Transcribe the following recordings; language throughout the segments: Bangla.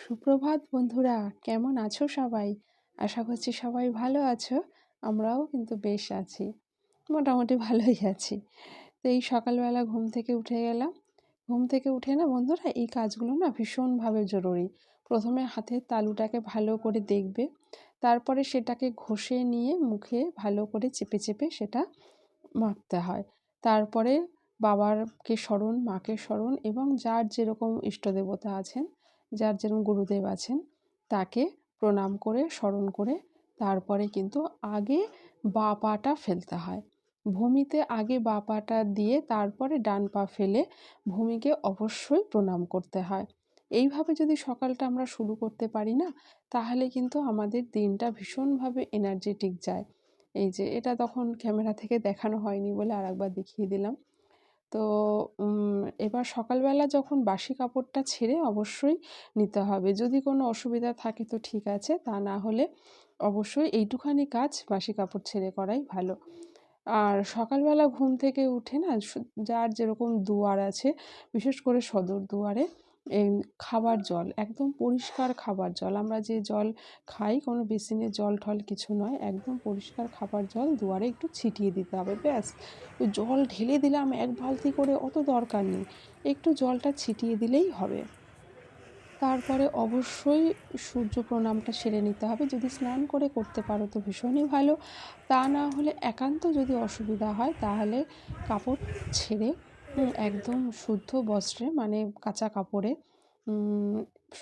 সুপ্রভাত বন্ধুরা, কেমন আছো সবাই? আশা করছি সবাই ভালো আছো। আমরাও কিন্তু বেশ আছি। মোটামুটি ভালোই আছি। তো এই সকালবেলা ঘুম থেকে উঠে গেলাম। ঘুম থেকে উঠে না বন্ধুরা এই কাজগুলো না ভীষণভাবে জরুরি। প্রথমে হাতের তালুটাকে ভালো করে দেখবে। তারপরে সেটাকে ঘষে নিয়ে মুখে ভালো করে চেপে চেপে সেটা মাখতে হয়। তারপরে বাবাকে স্মরণ, মাকে স্মরণ এবং যার যেরকম ইষ্টদেবতা আছেন, যার যেরকম গুরুদেব আছেন, তাকে প্রণাম করে, স্মরণ করে তারপরে কিন্তু আগে বাঁ পাটা ফেলতে হয়। ভূমিতে আগে বাঁ পাটা দিয়ে তারপরে ডান পা ফেলে ভূমিকে অবশ্যই প্রণাম করতে হয়। এইভাবে যদি সকালটা আমরা শুরু করতে পারি না, তাহলে কিন্তু আমাদের দিনটা ভীষণভাবে এনার্জেটিক যায়। এই যে এটা তখন ক্যামেরা থেকে দেখানো হয়নি বলে আরেকবার দেখিয়ে দিলাম। তো এবার সকালবেলা যখন বাসি কাপড়টা ছেড়ে অবশ্যই নিতে হবে। যদি কোনো অসুবিধা থাকে তো ঠিক আছে, তা না হলে অবশ্যই এইটুখানি কাজ বাসি কাপড় ছেড়ে করাই ভালো। আর সকালবেলা ঘুম থেকে উঠে না যার যেরকম দুয়ার আছে, বিশেষ করে সদর দুয়ারে এই খাবার জল, একদম পরিষ্কার খাবার জল, আমরা যে জল খাই কোনো বেসিনের জল টল কিছু নয়, একদম পরিষ্কার খাবার জল দুয়ারে একটু ছিটিয়ে দিতে হবে, ব্যাস। ওই জল ঢেলে দিলাম এক বালতি করে, অত দরকার নেই, একটু জলটা ছিটিয়ে দিলেই হবে। তারপরে অবশ্যই সূর্য প্রণামটা সেরে নিতে হবে। যদি স্নান করে করতে পারো তো ভীষণই ভালো, তা না হলে একান্ত যদি অসুবিধা হয় তাহলে কাপড় ছেড়ে একদম শুদ্ধ বস্ত্রে মানে কাঁচা কাপড়ে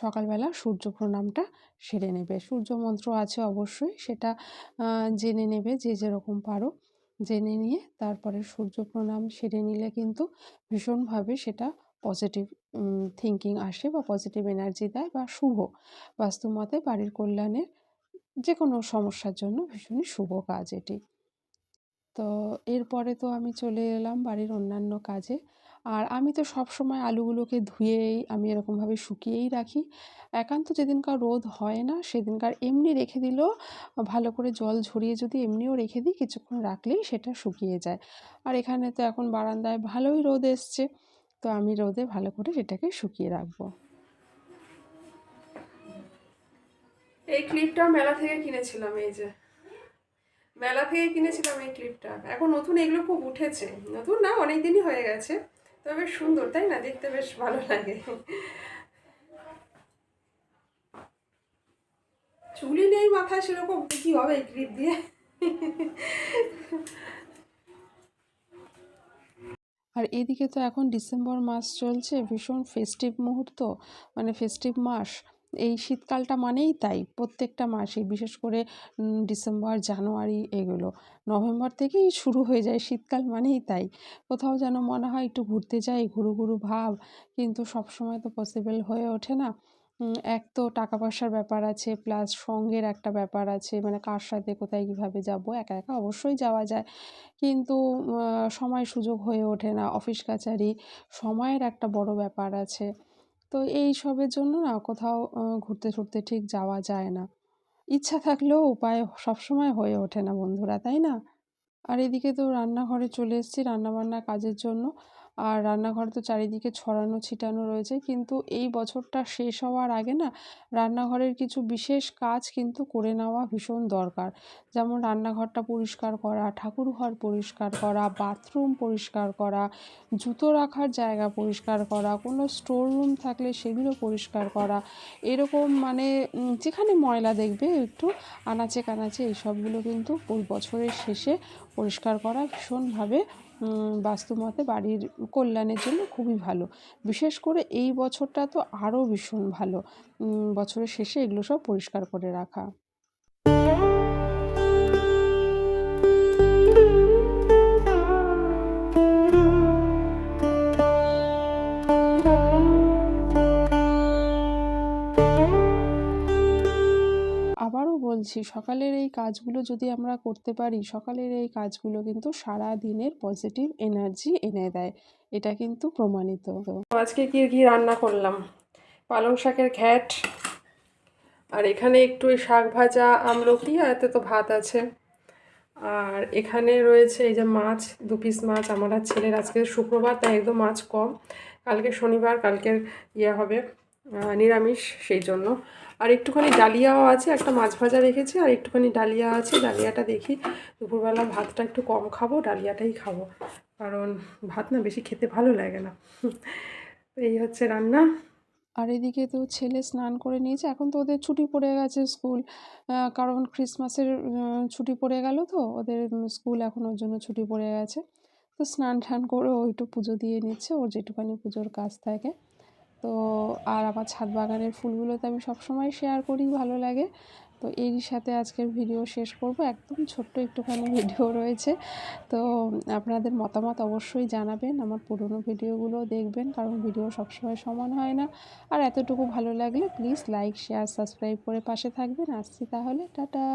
সকালবেলা সূর্য প্রণামটা সেরে নেবে। সূর্য মন্ত্র আছে অবশ্যই, সেটা জেনে নেবে যে যেরকম পারো। জেনে নিয়ে তারপরে সূর্য প্রণাম সেরে নিলে কিন্তু ভীষণভাবে সেটা পজিটিভ থিঙ্কিং আসে বা পজিটিভ এনার্জি দেয় বা শুভ। বাস্তুমতে বাড়ির কল্যাণের যে কোনো সমস্যার জন্য ভীষণই শুভ কাজ এটি। তো এরপরে তো আমি চলে এলাম বাড়ির অন্যান্য কাজে। আর আমি তো সবসময় আলুগুলোকে ধুয়েই আমি এরকমভাবে শুকিয়েই রাখি। একান্ত যেদিনকার রোদ হয় না সেদিনকার এমনি রেখে দিলেও ভালো করে জল ঝরিয়ে যদি এমনিও রেখে দিই, কিছুক্ষণ রাখলেই সেটা শুকিয়ে যায়। আর এখানে তো এখন বারান্দায় ভালোই রোদ এসছে, তো আমি রোদে ভালো করে সেটাকে শুকিয়ে রাখবো। এই ক্লিপটা মেলা থেকে কিনেছিলাম, এই যে মেলা থেকে কিনেছিলাম এই ক্লিপটা। এখন নতুন এগুলো খুব উঠেছে, নতুন না অনেক দিনই হয়ে গেছে, তবে সুন্দর তাই না, দেখতে বেশ ভালো লাগে। চুলই নেই মাথায় সেরকম, কি হবে এই ক্লিপ দিয়ে। আর এদিকে তো এখন ডিসেম্বর মাস চলছে, ভীষণ ফেস্টিভ মুহূর্ত, মানে ফেস্টিভ মাস। এই শীতকালটা মানেই তাই, প্রত্যেকটা মাসে বিশেষ করে ডিসেম্বর, জানুয়ারি, এগুলো নভেম্বর থেকেই শুরু হয়ে যায় শীতকাল মানেই তাই। কোথাও যেন মনে হয় একটু ঘুরতে যাই, ঘুরু ঘুরু ভাব, কিন্তু সবসময় তো পসিবল হয়ে ওঠে না। এক তো টাকা পয়সার ব্যাপার আছে, প্লাস সঙ্গের একটা ব্যাপার আছে, মানে কার সাথে কোথায় কীভাবে যাব, একা একা অবশ্যই যাওয়া যায়, কিন্তু সময় সুযোগ হয়ে ওঠে না, অফিস কাচারি, সময়ের একটা বড় ব্যাপার আছে। তো এই সবের জন্য না কোথাও ঘুরতে টুরতে ঠিক যাওয়া যায় না। ইচ্ছা থাকলেও উপায় সবসময় হয়ে ওঠে না বন্ধুরা, তাই না? আর এদিকে তো রান্নাঘরে চলে এসেছি রান্নাবান্না কাজের জন্য। আর রান্নাঘরে তো চারিদিকে ছড়ানো ছিটানো রয়েছে, কিন্তু এই বছরটা শেষ হওয়ার আগে না রান্নাঘরের কিছু বিশেষ কাজ কিন্তু করে নেওয়া ভীষণ দরকার। যেমন রান্নাঘরটা পরিষ্কার করা, ঠাকুরঘর পরিষ্কার করা, বাথরুম পরিষ্কার করা, জুতো রাখার জায়গা পরিষ্কার করা, কোনো স্টোর রুম থাকলে সেগুলো পরিষ্কার করা, এরকম মানে যেখানে ময়লা দেখবে একটু আনাচে কানাচে, এইসবগুলো কিন্তু ওই বছরের শেষে পরিষ্কার করা ভীষণভাবে বাস্তুমতে বাড়ির কল্যাণের জন্য খুবই ভালো। বিশেষ করে এই বছরটা তো আরও ভীষণ ভালো, বছরের শেষে এগুলো সব পরিষ্কার করে রাখা। আবারও বলছি, সকালের এই কাজগুলো যদি আমরা করতে পারি, সকালের এই কাজগুলো কিন্তু সারা দিনের পজিটিভ এনার্জি এনে দেয়, এটা কিন্তু প্রমাণিত। আজকে কি কি রান্না করলাম, পালং শাকের ঘ্যাট, আর এখানে একটু শাক ভাজা, আমলকি, আর এতে তো ভাত আছে। আর এখানে রয়েছে এই যে মাছ, 2 পিস মাছ, আমার আর ছেলের, আজকে শুক্রবার তাই একদম মাছ কম, কালকে শনিবার, কালকের হবে। নিরামিষ, সেই জন্য। আর একটুখানি ডালিয়াও আছে, একটা মাছ ভাজা রেখেছি আর একটুখানি ডালিয়া আছে। ডালিয়াটা দেখি, দুপুরবেলা ভাতটা একটু কম খাবো, ডালিয়াটাই খাবো, কারণ ভাত না বেশি খেতে ভালো লাগে না। তো এই হচ্ছে রান্না। আর এদিকে তো ছেলে স্নান করে নিয়েছে, এখন তো ওদের ছুটি পড়ে গেছে স্কুল, কারণ ক্রিসমাসের ছুটি পড়ে গেল, তো ওদের স্কুল এখন ওর জন্য ছুটি পড়ে গেছে। তো স্নান টান করে ও একটু পুজো দিয়ে নিচ্ছে, ওর যেটুখানি পুজোর কাজ থাকে। তো আর আমার ছাদ বাগানের ফুলগুলো তো আমি সবসময় শেয়ার করি, ভালো লাগে। তো এরই সাথে আজকের ভিডিও শেষ করব, একদম ছোট্ট একটুখানি ভিডিও রয়েছে। তো আপনাদের মতামত অবশ্যই জানাবেন, আমার পুরনো ভিডিওগুলো দেখবেন, কারণ ভিডিও সবসময় সমান হয় না। আর এতটুকু ভালো লাগলে প্লিজ লাইক শেয়ার সাবস্ক্রাইব করে পাশে থাকবেন। আসছি তাহলে, টাটা।